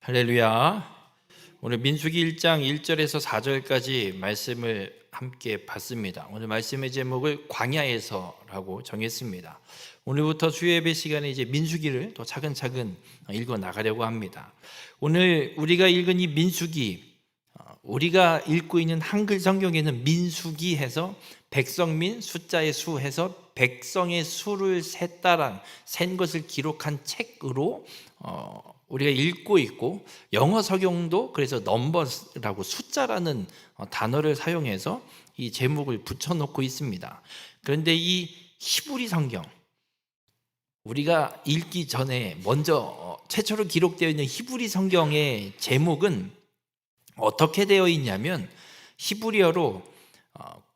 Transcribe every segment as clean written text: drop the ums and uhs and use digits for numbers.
할렐루야. 오늘 민수기 1장 1절에서 4절까지 말씀을 함께 봤습니다. 오늘 말씀의 제목을 광야에서라고 정했습니다. 오늘부터 수요예배 시간에 이제 민수기를 또 차근차근 읽어 나가려고 합니다. 오늘 우리가 읽은 이 민수기, 우리가 읽고 있는 한글 성경에는 민수기 해서 백성민 숫자의 수 해서 백성의 수를 센 것을 기록한 책으로 우리가 읽고 있고, 영어 성경도 그래서 넘버라고 숫자라는 단어를 사용해서 이 제목을 붙여놓고 있습니다. 그런데 이 히브리 성경, 우리가 읽기 전에 먼저 최초로 기록되어 있는 히브리 성경의 제목은 어떻게 되어 있냐면, 히브리어로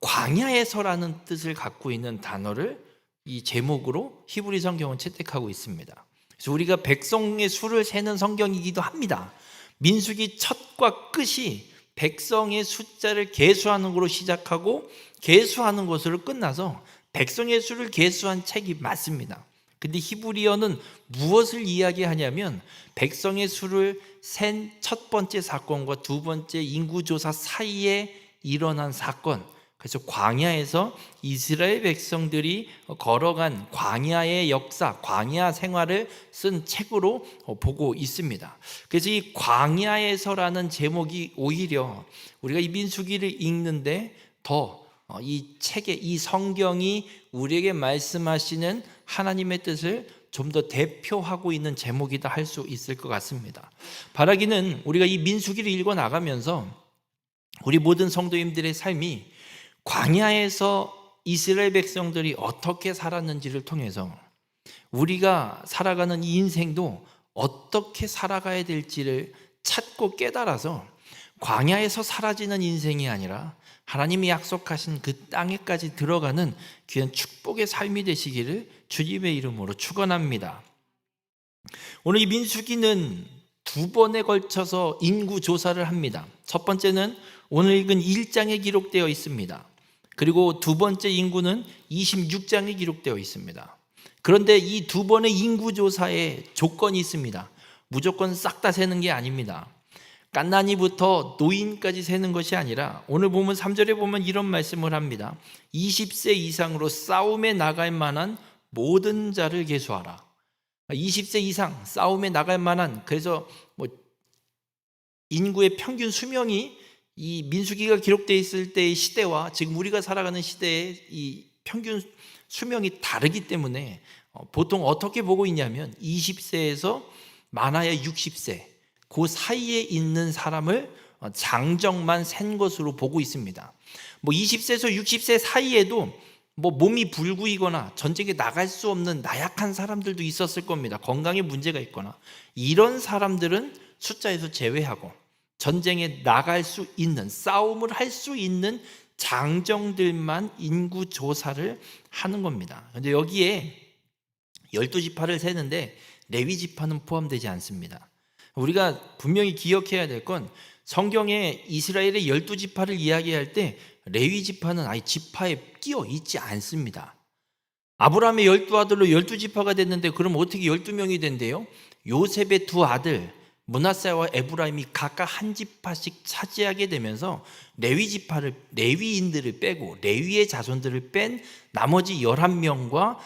광야에서라는 뜻을 갖고 있는 단어를 이 제목으로 히브리 성경은 채택하고 있습니다. 그래서 우리가 백성의 수를 세는 성경이기도 합니다. 민수기 첫과 끝이 백성의 숫자를 계수하는 것으로 시작하고 계수하는 것으로 끝나서 백성의 수를 계수한 책이 맞습니다. 근데 히브리어는 무엇을 이야기하냐면, 백성의 수를 센 첫 번째 사건과 두 번째 인구조사 사이에 일어난 사건, 그래서 광야에서 이스라엘 백성들이 걸어간 광야의 역사, 광야 생활을 쓴 책으로 보고 있습니다. 그래서 이 광야에서라는 제목이 오히려 우리가 이 민수기를 읽는데 더 이 책에, 이 성경이 우리에게 말씀하시는 하나님의 뜻을 좀 더 대표하고 있는 제목이다 할 수 있을 것 같습니다. 바라기는 우리가 이 민수기를 읽어 나가면서 우리 모든 성도님들의 삶이 광야에서 이스라엘 백성들이 어떻게 살았는지를 통해서 우리가 살아가는 이 인생도 어떻게 살아가야 될지를 찾고 깨달아서 광야에서 사라지는 인생이 아니라 하나님이 약속하신 그 땅에까지 들어가는 귀한 축복의 삶이 되시기를 주님의 이름으로 축원합니다. 오늘 이 민수기는 두 번에 걸쳐서 인구 조사를 합니다. 첫 번째는 오늘 읽은 1장에 기록되어 있습니다. 그리고 두 번째 인구는 26장에 기록되어 있습니다. 그런데 이 두 번의 인구조사에 조건이 있습니다. 무조건 싹 다 세는 게 아닙니다. 갓난이부터 노인까지 세는 것이 아니라, 오늘 보면 3절에 보면 이런 말씀을 합니다. 20세 이상으로 싸움에 나갈 만한 모든 자를 계수하라. 20세 이상 싸움에 나갈 만한, 그래서 인구의 평균 수명이 이 민수기가 기록되어 있을 때의 시대와 지금 우리가 살아가는 시대의 이 평균 수명이 다르기 때문에 보통 어떻게 보고 있냐면 20세에서 많아야 60세 그 사이에 있는 사람을 장정만 센 것으로 보고 있습니다. 20세에서 60세 사이에도 몸이 불구이거나 전쟁에 나갈 수 없는 나약한 사람들도 있었을 겁니다. 건강에 문제가 있거나 이런 사람들은 숫자에서 제외하고 전쟁에 나갈 수 있는, 싸움을 할 수 있는 장정들만 인구 조사를 하는 겁니다. 그런데 여기에 12지파를 세는데 레위 지파는 포함되지 않습니다. 우리가 분명히 기억해야 될 건, 성경에 이스라엘의 12지파를 이야기할 때 레위 지파는 아예 지파에 끼어 있지 않습니다. 아브라함의 12아들로 12지파가 됐는데 그럼 어떻게 12명이 된대요? 요셉의 두 아들 므낫세와 에브라임이 각각 한 지파씩 차지하게 되면서 레위인들을 빼고 레위의 자손들을 뺀 나머지 11명과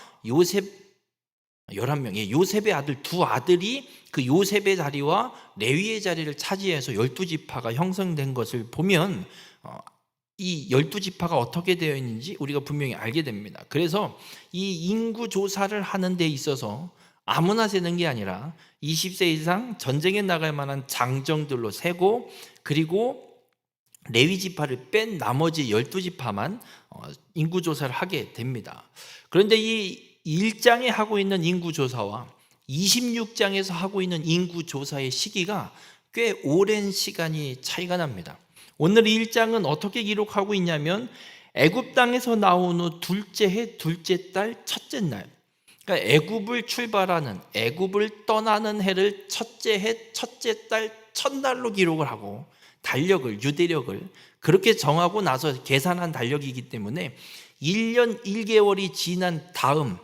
요셉의 아들 두 아들이 그 요셉의 자리와 레위의 자리를 차지해서 12지파가 형성된 것을 보면 이 12지파가 어떻게 되어 있는지 우리가 분명히 알게 됩니다. 그래서 이 인구 조사를 하는 데 있어서 아무나 세는 게 아니라 20세 이상 전쟁에 나갈 만한 장정들로 세고, 그리고 레위 지파를 뺀 나머지 12지파만 인구조사를 하게 됩니다. 그런데 이 1장에 하고 있는 인구조사와 26장에서 하고 있는 인구조사의 시기가 꽤 오랜 시간이 차이가 납니다. 오늘 1장은 어떻게 기록하고 있냐면, 애굽 땅에서 나온 후 둘째 해 둘째 달 첫째 날, 그러니까 애굽을 떠나는 해를 첫째 해 첫째 달 첫날로 기록을 하고, 유대력을 그렇게 정하고 나서 계산한 달력이기 때문에 1년 1개월이 지난 다음,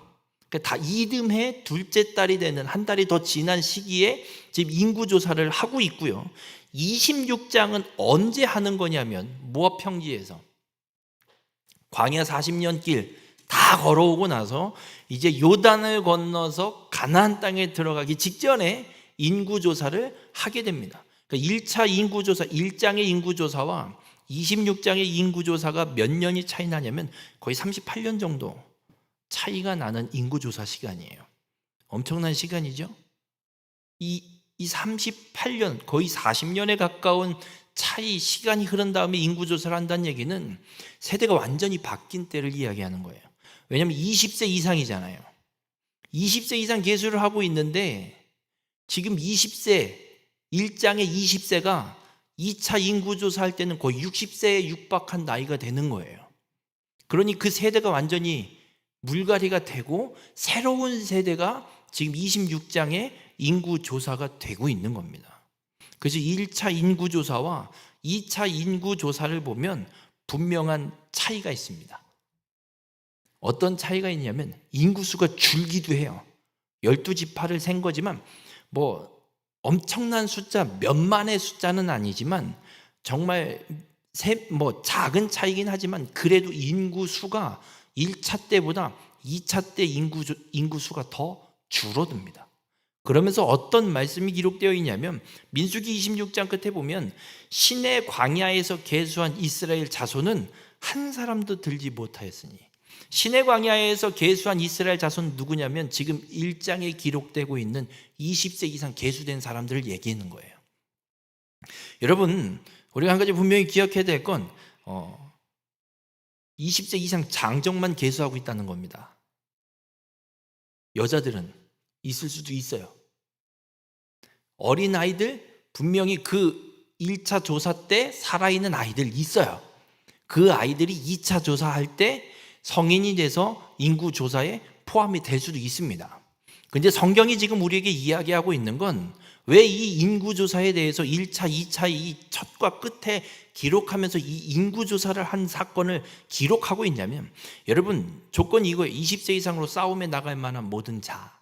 그러니까 이듬해 둘째 달이 되는 한 달이 더 지난 시기에 지금 인구 조사를 하고 있고요. 26장은 언제 하는 거냐면 모압 평지에서 광야 40년 길 다 걸어오고 나서 이제 요단을 건너서 가나안 땅에 들어가기 직전에 인구 조사를 하게 됩니다. 그러니까 1차 인구 조사, 1장의 인구 조사와 26장의 인구 조사가 몇 년이 차이 나냐면 거의 38년 정도 차이가 나는 인구 조사 시간이에요. 엄청난 시간이죠. 이 38년, 거의 40년에 가까운 차이, 시간이 흐른 다음에 인구 조사를 한다는 얘기는 세대가 완전히 바뀐 때를 이야기하는 거예요. 왜냐하면 20세 이상이잖아요. 20세 이상 계수를 하고 있는데 지금 20세, 1장의 20세가 2차 인구 조사할 때는 거의 60세에 육박한 나이가 되는 거예요. 그러니 그 세대가 완전히 물갈이가 되고 새로운 세대가 지금 26장의 인구 조사가 되고 있는 겁니다. 그래서 1차 인구 조사와 2차 인구 조사를 보면 분명한 차이가 있습니다. 어떤 차이가 있냐면 인구수가 줄기도 해요. 12지파를 센 거지만 뭐 엄청난 숫자, 몇만의 숫자는 아니지만 정말 작은 차이긴 하지만 그래도 인구수가 1차 때보다 2차 때 인구수가 더 줄어듭니다. 그러면서 어떤 말씀이 기록되어 있냐면 민수기 26장 끝에 보면 시내 광야에서 계수한 이스라엘 자손은 한 사람도 들지 못하였으니, 시내 광야에서 계수한 이스라엘 자손은 누구냐면 지금 1장에 기록되고 있는 20세 이상 계수된 사람들을 얘기하는 거예요. 여러분, 우리가 한 가지 분명히 기억해야 될 건 20세 이상 장정만 계수하고 있다는 겁니다. 여자들은 있을 수도 있어요. 어린아이들 분명히 그 1차 조사 때 살아있는 아이들 있어요. 그 아이들이 2차 조사할 때 성인이 돼서 인구 조사에 포함이 될 수도 있습니다. 그런데 성경이 지금 우리에게 이야기하고 있는 건 왜 이 인구 조사에 대해서 1차, 2차 이 첫과 끝에 기록하면서 이 인구 조사를 한 사건을 기록하고 있냐면, 여러분 조건이 이거예요. 20세 이상으로 싸움에 나갈 만한 모든 자,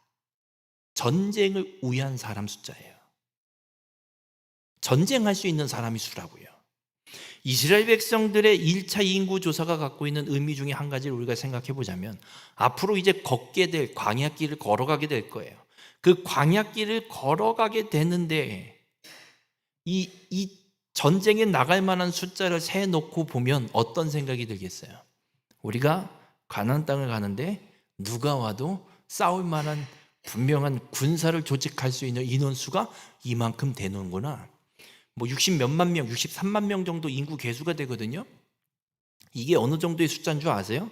전쟁을 우위한 사람 숫자예요. 전쟁할 수 있는 사람이 수라고요. 이스라엘 백성들의 1차 인구 조사가 갖고 있는 의미 중에 한 가지를 우리가 생각해 보자면 앞으로 이제 걷게 될 광야길을 걸어가게 될 거예요. 그 광야길을 걸어가게 되는데 이 전쟁에 나갈 만한 숫자를 세 놓고 보면 어떤 생각이 들겠어요? 우리가 가나안 땅을 가는데 누가 와도 싸울 만한 분명한 군사를 조직할 수 있는 인원수가 이만큼 되는구나. 60 몇만 명, 63만 명 정도 인구 계수가 되거든요. 이게 어느 정도의 숫자인 줄 아세요?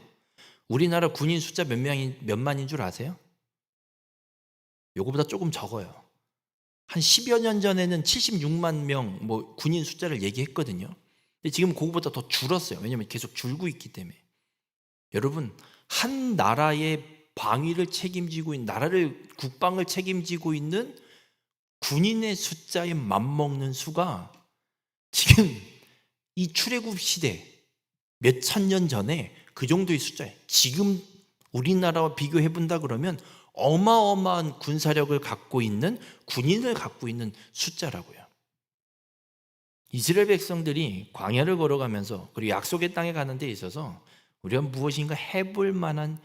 우리나라 군인 숫자 몇 만인 줄 아세요? 요거보다 조금 적어요. 한 10여 년 전에는 76만 명 군인 숫자를 얘기했거든요. 근데 지금 그거보다 더 줄었어요. 왜냐하면 계속 줄고 있기 때문에. 여러분, 한 나라의 방위를 책임지고 있는, 나라를 국방을 책임지고 있는 군인의 숫자에 맞먹는 수가 지금 이 출애굽 시대 몇 천 년 전에 그 정도의 숫자예요. 지금 우리나라와 비교해 본다 그러면 어마어마한 군사력을 갖고 있는, 군인을 갖고 있는 숫자라고요. 이스라엘 백성들이 광야를 걸어가면서 그리고 약속의 땅에 가는 데 있어서 우리가 무엇인가 해볼 만한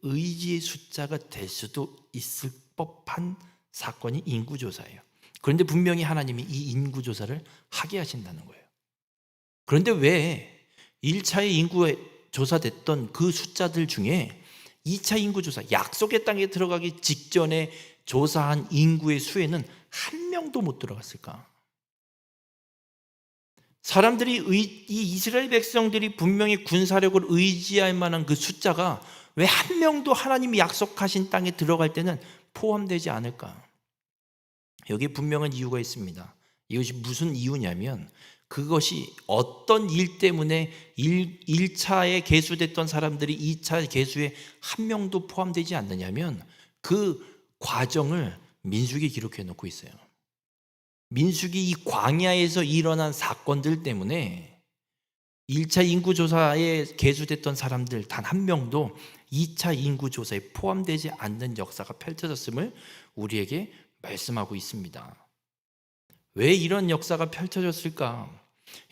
의지의 숫자가 될 수도 있을 법한 사건이 인구조사예요. 그런데 분명히 하나님이 이 인구조사를 하게 하신다는 거예요. 그런데 왜 1차의 인구에 조사됐던 그 숫자들 중에 2차 인구조사, 약속의 땅에 들어가기 직전에 조사한 인구의 수에는 한 명도 못 들어갔을까? 사람들이 이 이스라엘 백성들이 분명히 군사력을 의지할 만한 그 숫자가 왜 한 명도 하나님이 약속하신 땅에 들어갈 때는 포함되지 않을까? 여기에 분명한 이유가 있습니다. 이것이 무슨 이유냐면 그것이 어떤 일 때문에 1차에 계수됐던 사람들이 2차 계수에 한 명도 포함되지 않느냐면 그 과정을 민수기에 기록해 놓고 있어요. 민수기 이 광야에서 일어난 사건들 때문에 1차 인구조사에 계수됐던 사람들 단 한 명도 2차 인구조사에 포함되지 않는 역사가 펼쳐졌음을 우리에게 말씀하고 있습니다. 왜 이런 역사가 펼쳐졌을까?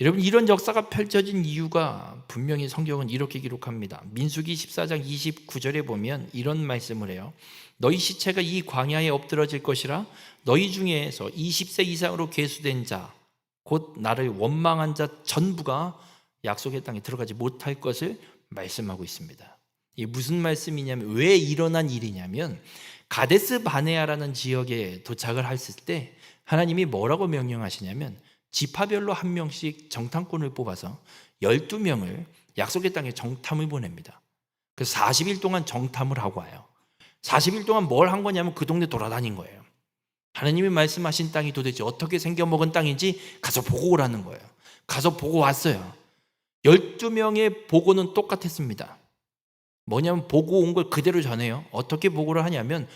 여러분, 이런 역사가 펼쳐진 이유가 분명히 성경은 이렇게 기록합니다. 민수기 14장 29절에 보면 이런 말씀을 해요. 너희 시체가 이 광야에 엎드러질 것이라 너희 중에서 20세 이상으로 계수된 자 곧 나를 원망한 자 전부가 약속의 땅에 들어가지 못할 것을 말씀하고 있습니다. 이게 무슨 말씀이냐면, 왜 일어난 일이냐면, 가데스 바네아라는 지역에 도착을 했을 때 하나님이 뭐라고 명령하시냐면, 지파별로 한 명씩 정탐꾼을 뽑아서 12명을 약속의 땅에 정탐을 보냅니다. 그래서 40일 동안 정탐을 하고 와요. 40일 동안 뭘 한 거냐면 그 동네 돌아다닌 거예요. 하나님이 말씀하신 땅이 도대체 어떻게 생겨먹은 땅인지 가서 보고 오라는 거예요. 가서 보고 왔어요. 12명의 보고는 똑같았습니다. 뭐냐면 보고 온 걸 그대로 전해요. 어떻게 보고를 하냐면,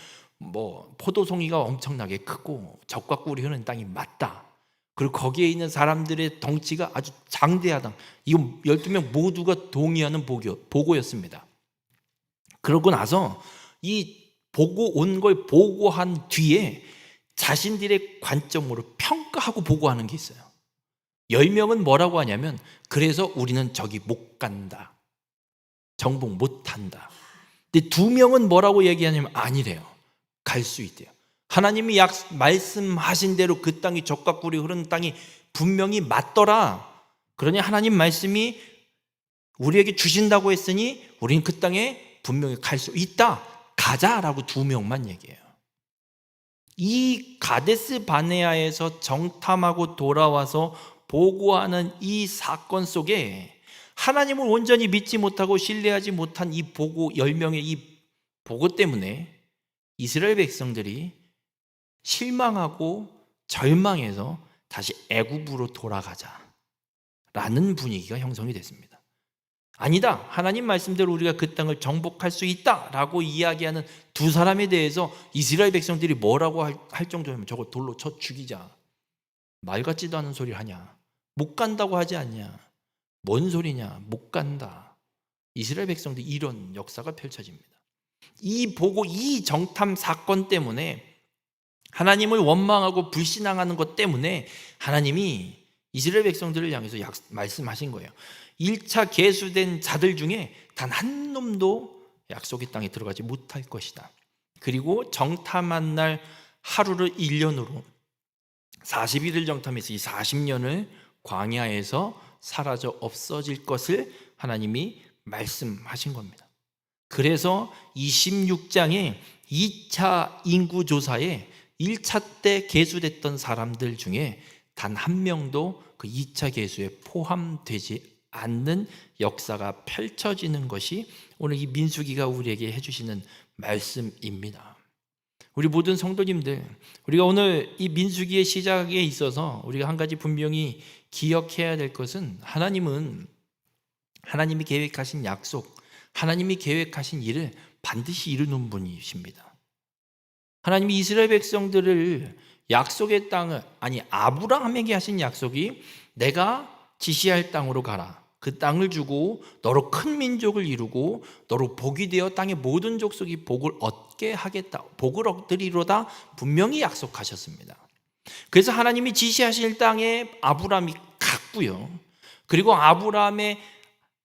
포도송이가 엄청나게 크고 적과 꿀이 흐르는 땅이 맞다. 그리고 거기에 있는 사람들의 덩치가 아주 장대하다. 이거 12명 모두가 동의하는 보고였습니다. 그러고 나서 이 보고 온 걸 보고한 뒤에 자신들의 관점으로 평가하고 보고하는 게 있어요. 10명은 뭐라고 하냐면, 그래서 우리는 저기 못 간다. 정복 못 한다. 근데 2명은 뭐라고 얘기하냐면, 아니래요. 갈 수 있대요. 하나님이 말씀하신 대로 그 땅이 적과 꿀이 흐르는 땅이 분명히 맞더라. 그러니 하나님 말씀이 우리에게 주신다고 했으니 우리는 그 땅에 분명히 갈 수 있다. 가자라고 2명만 얘기해요. 이 가데스 바네아에서 정탐하고 돌아와서 보고하는 이 사건 속에 하나님을 온전히 믿지 못하고 신뢰하지 못한 이 보고 10명의 이 보고 때문에 이스라엘 백성들이 실망하고 절망해서 다시 애굽으로 돌아가자라는 분위기가 형성이 됐습니다. 아니다, 하나님 말씀대로 우리가 그 땅을 정복할 수 있다라고 이야기하는 2사람에 대해서 이스라엘 백성들이 뭐라고 할 정도면, 저거 돌로 쳐 죽이자. 말 같지도 않은 소리 하냐. 못 간다고 하지 않냐. 뭔 소리냐. 못 간다. 이스라엘 백성들이 이런 역사가 펼쳐집니다. 이 보고 이 정탐 사건 때문에, 하나님을 원망하고 불신앙하는 것 때문에 하나님이 이스라엘 백성들을 향해서 말씀하신 거예요. 1차 계수된 자들 중에 단 한 놈도 약속의 땅에 들어가지 못할 것이다. 그리고 정탐한 날 하루를 1년으로 40일을 정탐해서 이 40년을 광야에서 사라져 없어질 것을 하나님이 말씀하신 겁니다. 그래서 26장에 2차 인구조사에 1차 때 계수됐던 사람들 중에 단 한 명도 그 2차 계수에 포함되지 않는 역사가 펼쳐지는 것이 오늘 이 민수기가 우리에게 해주시는 말씀입니다. 우리 모든 성도님들, 우리가 오늘 이 민수기의 시작에 있어서 우리가 한 가지 분명히 기억해야 될 것은, 하나님이 계획하신 약속, 하나님이 계획하신 일을 반드시 이루는 분이십니다. 하나님이 이스라엘 백성들을 약속의 땅을, 아브라함에게 하신 약속이 내가 지시할 땅으로 가라. 그 땅을 주고 너로 큰 민족을 이루고 너로 복이 되어 땅의 모든 족속이 복을 얻게 하겠다. 복을 얻으리로다 분명히 약속하셨습니다. 그래서 하나님이 지시하실 땅에 아브라함이 갔고요. 그리고 아브라함의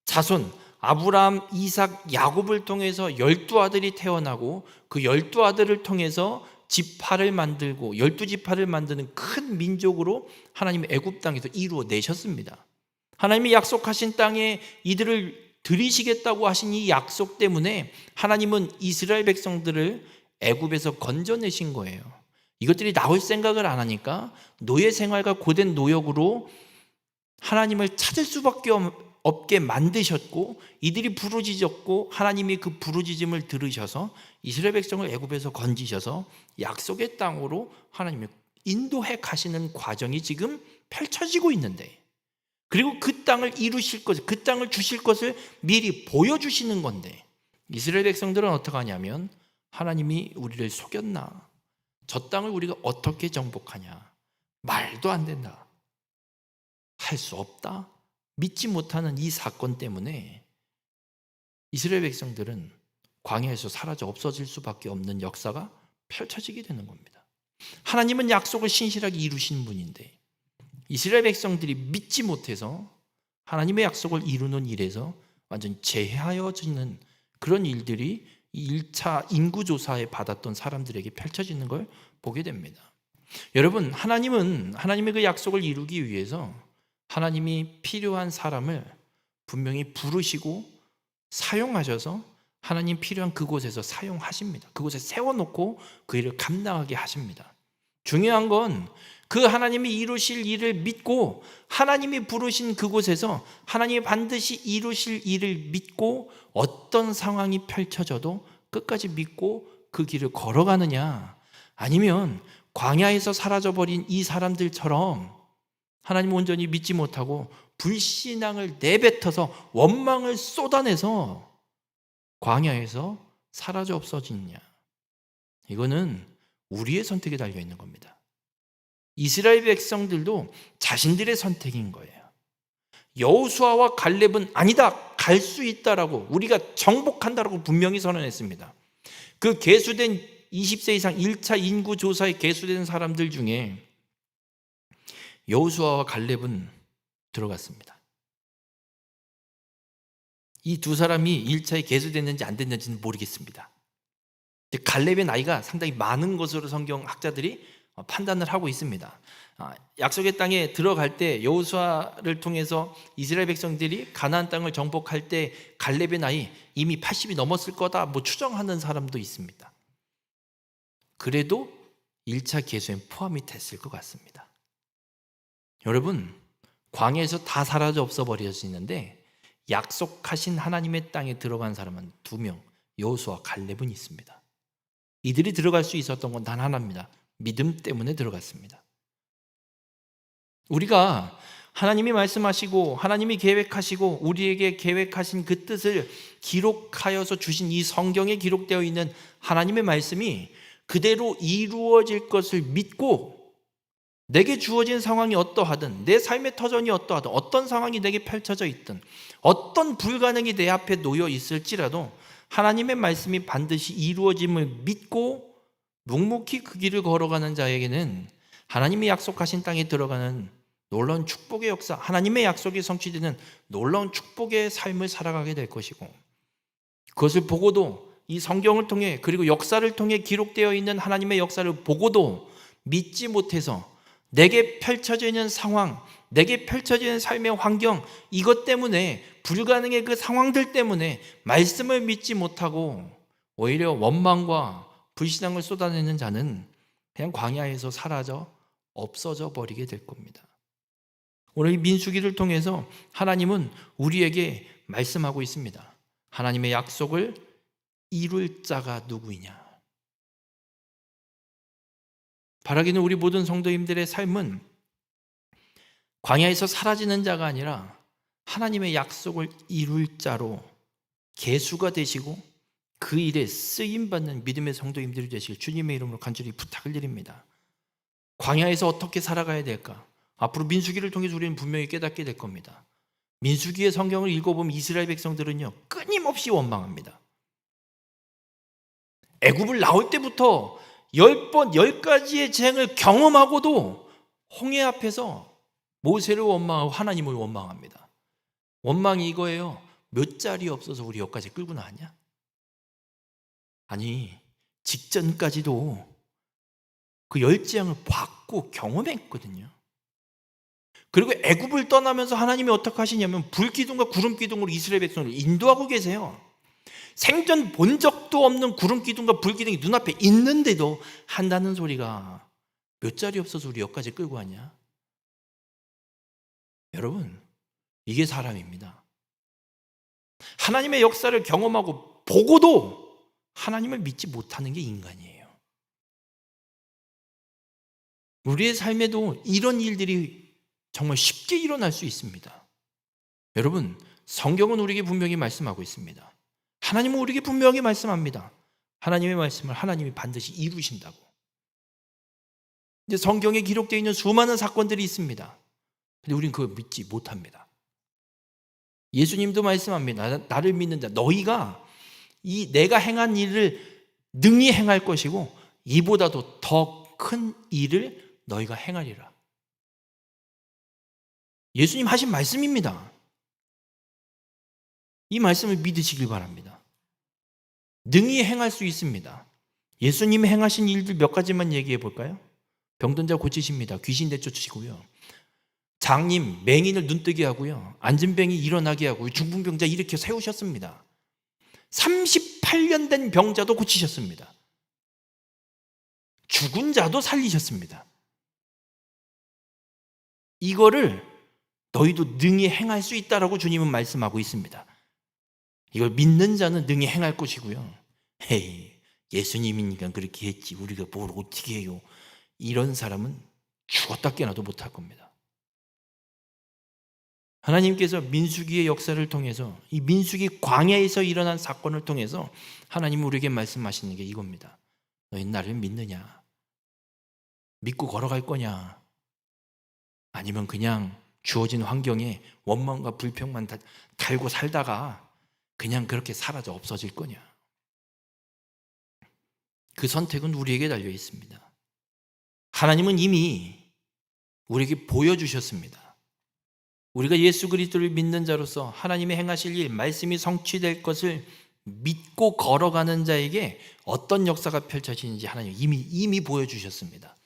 자손 아브라함, 이삭, 야곱을 통해서 12아들이 태어나고 그 12아들을 통해서 지파를 만들고 12지파를 만드는 큰 민족으로 하나님이 애굽 땅에서 이루어내셨습니다. 하나님이 약속하신 땅에 이들을 들이시겠다고 하신 이 약속 때문에 하나님은 이스라엘 백성들을 애굽에서 건져내신 거예요. 이것들이 나올 생각을 안 하니까 노예 생활과 고된 노역으로 하나님을 찾을 수밖에 없게 만드셨고, 이들이 부르짖었고 하나님이 그 부르짖음을 들으셔서 이스라엘 백성을 애굽에서 건지셔서 약속의 땅으로 하나님이 인도해 가시는 과정이 지금 펼쳐지고 있는데, 그리고 그 땅을 이루실 것, 그 땅을 주실 것을 미리 보여주시는 건데, 이스라엘 백성들은 어떻게 하냐면, 하나님이 우리를 속였나? 저 땅을 우리가 어떻게 정복하냐? 말도 안 된다. 할 수 없다. 믿지 못하는 이 사건 때문에 이스라엘 백성들은 광야에서 사라져 없어질 수밖에 없는 역사가 펼쳐지게 되는 겁니다. 하나님은 약속을 신실하게 이루신 분인데 이스라엘 백성들이 믿지 못해서 하나님의 약속을 이루는 일에서 완전히 제하여지는 그런 일들이 1차 인구조사에 받았던 사람들에게 펼쳐지는 걸 보게 됩니다. 여러분, 하나님은 하나님의 그 약속을 이루기 위해서 하나님이 필요한 사람을 분명히 부르시고 사용하셔서 하나님 필요한 그곳에서 사용하십니다. 그곳에 세워놓고 그 일을 감당하게 하십니다. 중요한 건 그 하나님이 이루실 일을 믿고 하나님이 부르신 그곳에서 하나님이 반드시 이루실 일을 믿고 어떤 상황이 펼쳐져도 끝까지 믿고 그 길을 걸어가느냐, 아니면 광야에서 사라져버린 이 사람들처럼 하나님을 온전히 믿지 못하고 불신앙을 내뱉어서 원망을 쏟아내서 광야에서 사라져 없어지느냐. 이거는 우리의 선택에 달려 있는 겁니다. 이스라엘 백성들도 자신들의 선택인 거예요. 여호수아와 갈렙은 아니다, 갈 수 있다라고, 우리가 정복한다라고 분명히 선언했습니다. 그 계수된 20세 이상 1차 인구 조사에 계수된 사람들 중에 여호수아와 갈렙은 들어갔습니다. 이 두 사람이 1차에 계수됐는지 안 됐는지는 모르겠습니다. 갈렙의 나이가 상당히 많은 것으로 성경 학자들이 판단을 하고 있습니다. 약속의 땅에 들어갈 때 여호수아를 통해서 이스라엘 백성들이 가나안 땅을 정복할 때 갈렙의 나이 이미 80이 넘었을 거다 추정하는 사람도 있습니다. 그래도 1차 계수엔 포함이 됐을 것 같습니다. 여러분, 광야에서 다 사라져 없어 버려지는데 약속하신 하나님의 땅에 들어간 사람은 2명, 여호수아, 갈렙은 있습니다. 이들이 들어갈 수 있었던 건 단 하나입니다. 믿음 때문에 들어갔습니다. 우리가 하나님이 말씀하시고 하나님이 계획하시고 우리에게 계획하신 그 뜻을 기록하여서 주신 이 성경에 기록되어 있는 하나님의 말씀이 그대로 이루어질 것을 믿고 내게 주어진 상황이 어떠하든, 내 삶의 터전이 어떠하든, 어떤 상황이 내게 펼쳐져 있든, 어떤 불가능이 내 앞에 놓여 있을지라도 하나님의 말씀이 반드시 이루어짐을 믿고 묵묵히 그 길을 걸어가는 자에게는 하나님이 약속하신 땅에 들어가는 놀라운 축복의 역사, 하나님의 약속이 성취되는 놀라운 축복의 삶을 살아가게 될 것이고, 그것을 보고도 이 성경을 통해, 그리고 역사를 통해 기록되어 있는 하나님의 역사를 보고도 믿지 못해서 내게 펼쳐져 있는 상황, 내게 펼쳐져 있는 삶의 환경, 이것 때문에, 불가능의 그 상황들 때문에 말씀을 믿지 못하고 오히려 원망과 불신앙을 쏟아내는 자는 그냥 광야에서 사라져 없어져 버리게 될 겁니다. 오늘 이 민수기를 통해서 하나님은 우리에게 말씀하고 있습니다. 하나님의 약속을 이룰 자가 누구이냐. 바라기는 우리 모든 성도님들의 삶은 광야에서 사라지는 자가 아니라 하나님의 약속을 이룰 자로 계수가 되시고 그 일에 쓰임받는 믿음의 성도님들이 되시길 주님의 이름으로 간절히 부탁을 드립니다. 광야에서 어떻게 살아가야 될까? 앞으로 민수기를 통해서 우리는 분명히 깨닫게 될 겁니다. 민수기의 성경을 읽어보면 이스라엘 백성들은요, 끊임없이 원망합니다. 애굽을 나올 때부터 10번 10가지의 재앙을 경험하고도 홍해 앞에서 모세를 원망하고 하나님을 원망합니다. 원망이 이거예요. 몇 자리 없어서 우리 여기까지 끌고 나왔냐? 아니, 직전까지도 그 10재앙을 받고 경험했거든요. 그리고 애굽을 떠나면서 하나님이 어떻게 하시냐면 불기둥과 구름기둥으로 이스라엘 백성을 인도하고 계세요. 생전 본 적도 없는 구름기둥과 불기둥이 눈앞에 있는데도 한다는 소리가 몇 자리 없어서 우리 여기까지 끌고 왔냐? 여러분, 이게 사람입니다. 하나님의 역사를 경험하고 보고도 하나님을 믿지 못하는 게 인간이에요. 우리의 삶에도 이런 일들이 정말 쉽게 일어날 수 있습니다. 여러분, 성경은 우리에게 분명히 말씀하고 있습니다. 하나님은 우리에게 분명히 말씀합니다. 하나님의 말씀을 하나님이 반드시 이루신다고. 이제 성경에 기록되어 있는 수많은 사건들이 있습니다. 근데 우리는 그걸 믿지 못합니다. 예수님도 말씀합니다. 나를 믿는 자, 너희가 이 내가 행한 일을 능히 행할 것이고 이보다도 더 큰 일을 너희가 행하리라. 예수님 하신 말씀입니다. 이 말씀을 믿으시길 바랍니다. 능히 행할 수 있습니다. 예수님이 행하신 일들 몇 가지만 얘기해 볼까요? 병든 자 고치십니다. 귀신 내쫓으시고요. 장님, 맹인을 눈뜨게 하고요. 앉은 병이 일어나게 하고 중풍병자 일으켜 세우셨습니다. 38년 된 병자도 고치셨습니다. 죽은 자도 살리셨습니다. 이거를 너희도 능히 행할 수 있다라고 주님은 말씀하고 있습니다. 이걸 믿는 자는 능히 행할 것이고요. 헤이, 예수님이니까 그렇게 했지 우리가 뭘 어떻게 해요? 이런 사람은 죽었다 깨어나도 못할 겁니다. 하나님께서 민수기의 역사를 통해서 이 민수기 광야에서 일어난 사건을 통해서 하나님은 우리에게 말씀하시는 게 이겁니다. 너희 나를 믿느냐? 믿고 걸어갈 거냐? 아니면 그냥 주어진 환경에 원망과 불평만 달고 살다가 그냥 그렇게 사라져 없어질 거냐? 그 선택은 우리에게 달려 있습니다. 하나님은 이미 우리에게 보여주셨습니다. 우리가 예수 그리스도를 믿는 자로서 하나님의 행하실 일, 말씀이 성취될 것을 믿고 걸어가는 자에게 어떤 역사가 펼쳐지는지 하나님 이미 보여주셨습니다.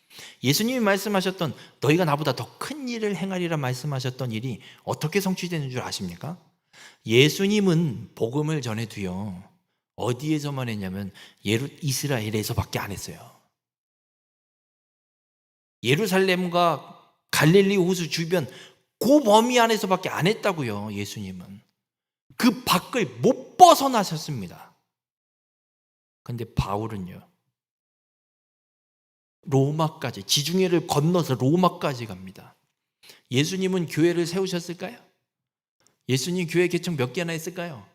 예수님이 말씀하셨던 너희가 나보다 더 큰 일을 행하리라 말씀하셨던 일이 어떻게 성취되는 줄 아십니까? 예수님은 복음을 전해도요, 어디에서만 했냐면 이스라엘에서밖에 안 했어요. 예루살렘과 갈릴리 호수 주변 그 범위 안에서밖에 안 했다고요. 예수님은 그 밖을 못 벗어나셨습니다. 그런데 바울은요, 로마까지, 지중해를 건너서 로마까지 갑니다. 예수님은 교회를 세우셨을까요? 예수님 교회 개척 몇 개나 했을까요?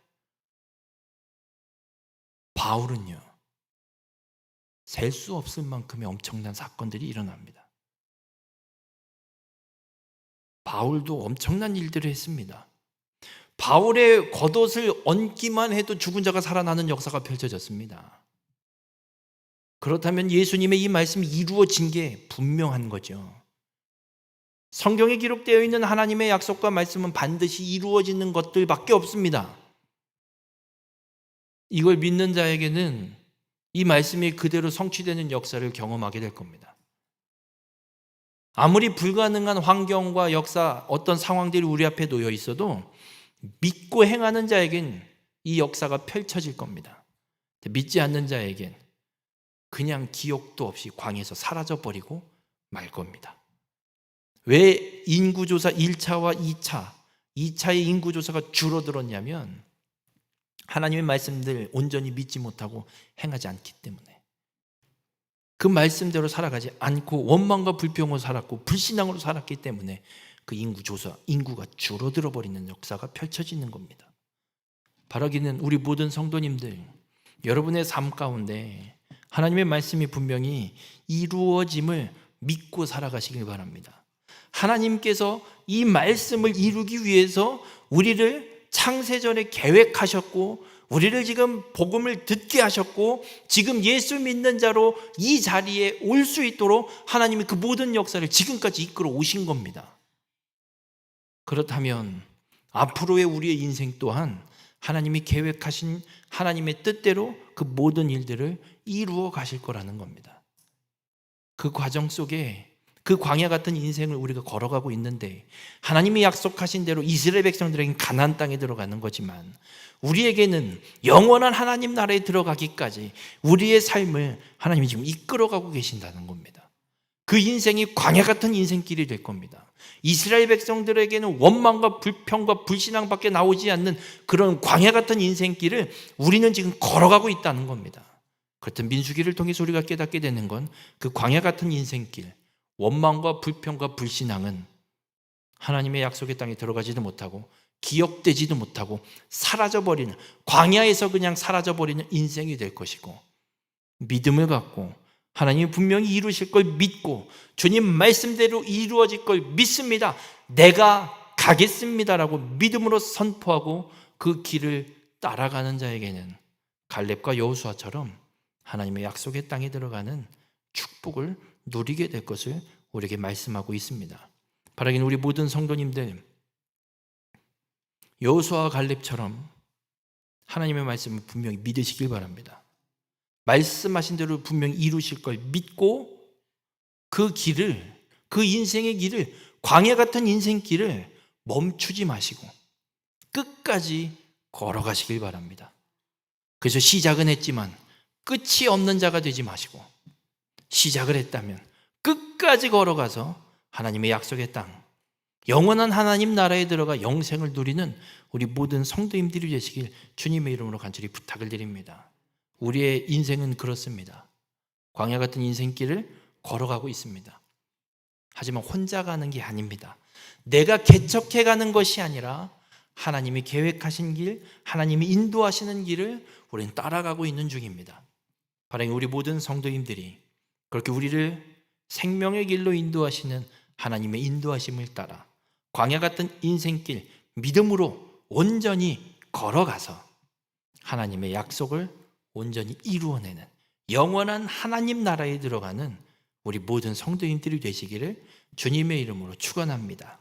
바울은요, 셀 수 없을 만큼의 엄청난 사건들이 일어납니다. 바울도 엄청난 일들을 했습니다. 바울의 겉옷을 얹기만 해도 죽은 자가 살아나는 역사가 펼쳐졌습니다. 그렇다면 예수님의 이 말씀이 이루어진 게 분명한 거죠. 성경에 기록되어 있는 하나님의 약속과 말씀은 반드시 이루어지는 것들밖에 없습니다. 이걸 믿는 자에게는 이 말씀이 그대로 성취되는 역사를 경험하게 될 겁니다. 아무리 불가능한 환경과 역사, 어떤 상황들이 우리 앞에 놓여 있어도 믿고 행하는 자에겐 이 역사가 펼쳐질 겁니다. 믿지 않는 자에겐 그냥 기억도 없이 광야에서 사라져버리고 말 겁니다. 왜 인구조사 1차와 2차의 인구조사가 줄어들었냐면 하나님의 말씀들 온전히 믿지 못하고 행하지 않기 때문에, 그 말씀대로 살아가지 않고 원망과 불평으로 살았고 불신앙으로 살았기 때문에 그 인구가 줄어들어 버리는 역사가 펼쳐지는 겁니다. 바라기는 우리 모든 성도님들, 여러분의 삶 가운데 하나님의 말씀이 분명히 이루어짐을 믿고 살아가시길 바랍니다. 하나님께서 이 말씀을 이루기 위해서 우리를 창세전에 계획하셨고, 우리를 지금 복음을 듣게 하셨고, 지금 예수 믿는 자로 이 자리에 올 수 있도록 하나님이 그 모든 역사를 지금까지 이끌어 오신 겁니다. 그렇다면 앞으로의 우리의 인생 또한 하나님이 계획하신 하나님의 뜻대로 그 모든 일들을 이루어 가실 거라는 겁니다. 그 과정 속에 그 광야 같은 인생을 우리가 걸어가고 있는데, 하나님이 약속하신 대로 이스라엘 백성들에게는 가나안 땅에 들어가는 거지만 우리에게는 영원한 하나님 나라에 들어가기까지 우리의 삶을 하나님이 지금 이끌어가고 계신다는 겁니다. 그 인생이 광야 같은 인생길이 될 겁니다. 이스라엘 백성들에게는 원망과 불평과 불신앙밖에 나오지 않는 그런 광야 같은 인생길을 우리는 지금 걸어가고 있다는 겁니다. 그렇던 민수기를 통해서 우리가 깨닫게 되는 건 그 광야 같은 인생길, 원망과 불평과 불신앙은 하나님의 약속의 땅에 들어가지도 못하고 기억되지도 못하고 사라져버리는, 광야에서 그냥 사라져버리는 인생이 될 것이고, 믿음을 갖고 하나님이 분명히 이루실 걸 믿고 주님 말씀대로 이루어질 걸 믿습니다, 내가 가겠습니다라고 믿음으로 선포하고 그 길을 따라가는 자에게는 갈렙과 여호수아처럼 하나님의 약속의 땅에 들어가는 축복을 누리게 될 것을 우리에게 말씀하고 있습니다. 바라기는 우리 모든 성도님들 여호수아와 갈렙처럼 하나님의 말씀을 분명히 믿으시길 바랍니다. 말씀하신 대로 분명히 이루실 걸 믿고 그 길을, 그 인생의 길을, 광야 같은 인생길을 멈추지 마시고 끝까지 걸어가시길 바랍니다. 그래서 시작은 했지만 끝이 없는 자가 되지 마시고 시작을 했다면 끝까지 걸어가서 하나님의 약속의 땅, 영원한 하나님 나라에 들어가 영생을 누리는 우리 모든 성도님들이 되시길 주님의 이름으로 간절히 부탁을 드립니다. 우리의 인생은 그렇습니다. 광야 같은 인생길을 걸어가고 있습니다. 하지만 혼자 가는 게 아닙니다. 내가 개척해 가는 것이 아니라 하나님이 계획하신 길, 하나님이 인도하시는 길을 우리는 따라가고 있는 중입니다. 바로 우리 모든 성도님들이 그렇게 우리를 생명의 길로 인도하시는 하나님의 인도하심을 따라 광야 같은 인생길 믿음으로 온전히 걸어가서 하나님의 약속을 온전히 이루어내는 영원한 하나님 나라에 들어가는 우리 모든 성도님들이 되시기를 주님의 이름으로 축원합니다.